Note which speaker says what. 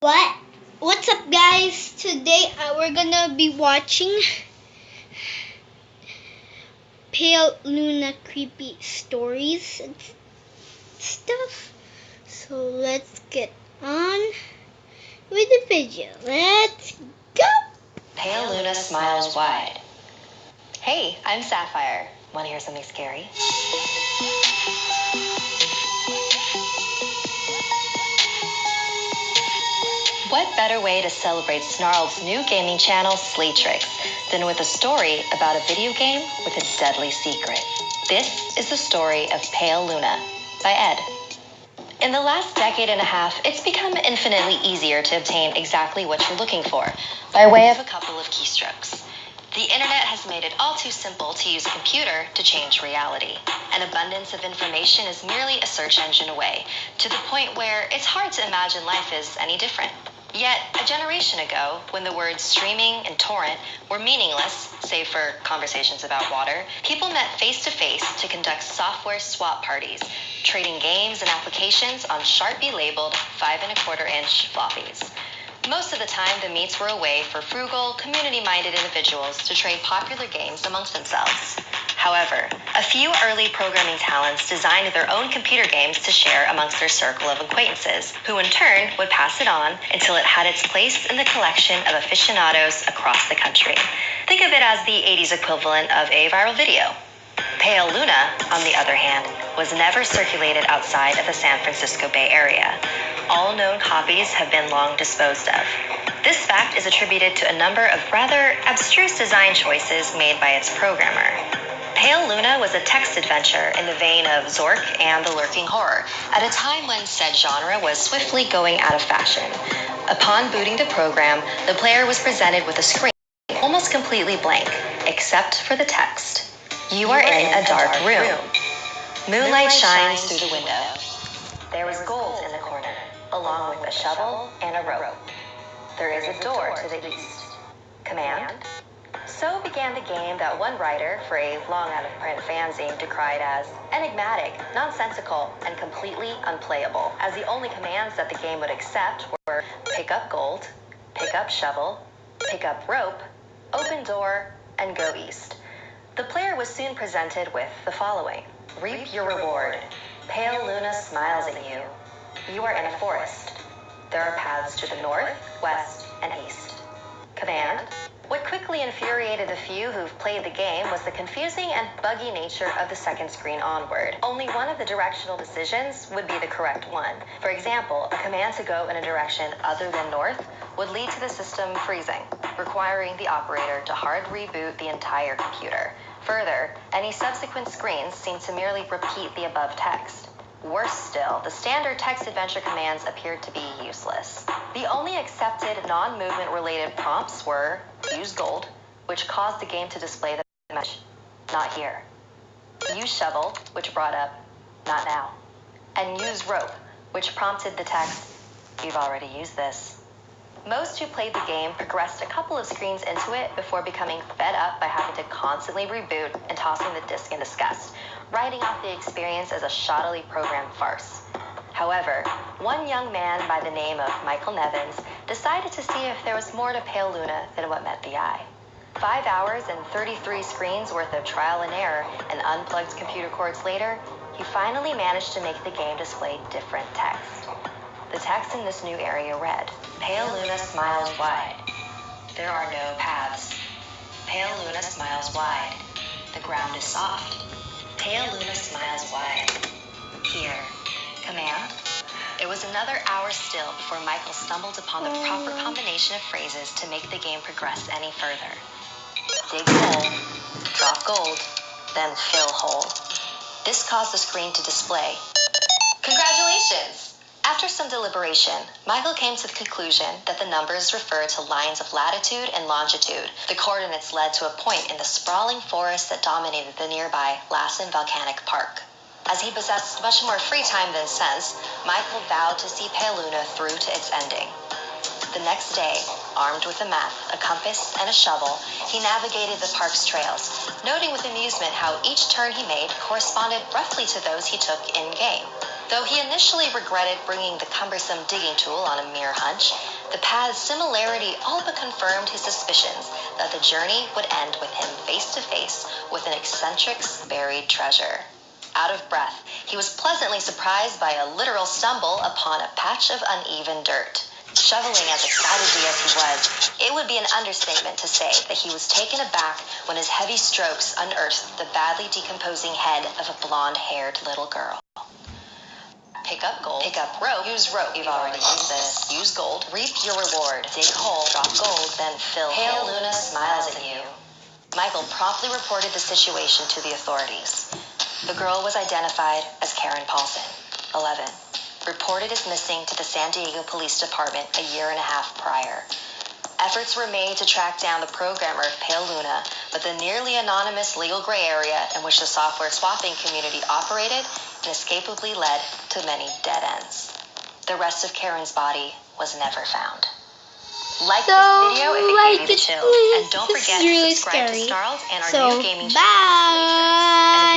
Speaker 1: What? What's up, guys? Today we're gonna be watching Pale Luna creepy stories and stuff. So let's get on with the video. Let's go!
Speaker 2: Pale Luna smiles wide. Hey, I'm Sapphire. Want to hear something scary? What better way to celebrate Snarl's new gaming channel, Sleetrix, than with a story about a video game with a deadly secret? This is the story of Pale Luna by Ed. In the last decade and a half, it's become infinitely easier to obtain exactly what you're looking for by way of a couple of keystrokes. The internet has made it all too simple to use a computer to change reality. An abundance of information is merely a search engine away, to the point where it's hard to imagine life is any different. Yet, a generation ago, when the words streaming and torrent were meaningless, save for conversations about water, people met face-to-face to conduct software swap parties, trading games and applications on Sharpie-labeled 5 1/4-inch floppies. Most of the time, the meets were a way for frugal, community-minded individuals to trade popular games amongst themselves. However, a few early programming talents designed their own computer games to share amongst their circle of acquaintances, who in turn would pass it on until it had its place in the collection of aficionados across the country. Think of it as the 80s equivalent of a viral video. Pale Luna, on the other hand, was never circulated outside of the San Francisco Bay Area. All known copies have been long disposed of. This fact is attributed to a number of rather abstruse design choices made by its programmer. Pale Luna was a text adventure in the vein of Zork and The Lurking Horror, at a time when said genre was swiftly going out of fashion. Upon booting the program, the player was presented with a screen almost completely blank, except for the text. You are in a dark room. Moonlight shines through the window. There is gold in the corner, along with a shovel and a rope. There is a door to the east. Command. So began the game that one writer for a long-out-of-print fanzine decried as enigmatic, nonsensical, and completely unplayable, as the only commands that the game would accept were pick up gold, pick up shovel, pick up rope, open door, and go east. The player was soon presented with the following. Reap your reward. Pale Luna smiles at you. You are in a forest. There are paths to the north, west, and east. Command. What quickly infuriated the few who've played the game was the confusing and buggy nature of the second screen onward. Only one of the directional decisions would be the correct one. For example, a command to go in a direction other than north would lead to the system freezing, requiring the operator to hard reboot the entire computer. Further, any subsequent screens seemed to merely repeat the above text. Worse still, the standard text adventure commands appeared to be useless. The only accepted non-movement related prompts were use gold, which caused the game to display the message, not here. Use shovel, which brought up, not now. And use rope, which prompted the text, you've already used this. Most who played the game progressed a couple of screens into it before becoming fed up by having to constantly reboot and tossing the disc in disgust, writing off the experience as a shoddily programmed farce. However, one young man by the name of Michael Nevins decided to see if there was more to Pale Luna than what met the eye. 5 hours and 33 screens worth of trial and error and unplugged computer cords later, he finally managed to make the game display different text. The text in this new area read, Pale Luna smiles wide. There are no paths. Pale Luna smiles wide. The ground is soft. Pale Luna smiles wide. Here. Command. It was another hour still before Michael stumbled upon the proper combination of phrases to make the game progress any further. Dig hole, drop gold, then fill hole. This caused the screen to display. Congratulations! After some deliberation, Michael came to the conclusion that the numbers referred to lines of latitude and longitude. The coordinates led to a point in the sprawling forest that dominated the nearby Lassen Volcanic Park. As he possessed much more free time than sense, Michael vowed to see Pale Luna through to its ending. The next day, armed with a map, a compass, and a shovel, he navigated the park's trails, noting with amusement how each turn he made corresponded roughly to those he took in-game. Though he initially regretted bringing the cumbersome digging tool on a mere hunch, The path's similarity all but confirmed his suspicions that the journey would end with him face to face with an eccentric's buried treasure. Out of breath, he was pleasantly surprised by a literal stumble upon a patch of uneven dirt. Shoveling as excitedly as he was, it would be an understatement to say that he was taken aback when his heavy strokes unearthed the badly decomposing head of a blonde-haired little girl. Pick up gold. Pick up rope. Use rope. You've already used this. Use gold. Reap your reward. Dig hole. Drop gold. Then fill. Pale Luna smiles at you. Michael promptly reported the situation to the authorities. The girl was identified as Karen Paulson, 11, reported as missing to the San Diego Police Department a year and a half prior. Efforts were made to track down the programmer of Pale Luna, but the nearly anonymous legal gray area in which the software swapping community operated inescapably led to many dead ends. The rest of Karen's body was never found. Like this video if it gave you the chills, and don't forget to subscribe to Snarls and our new gaming channel, Slay Tricks.
Speaker 1: Bye.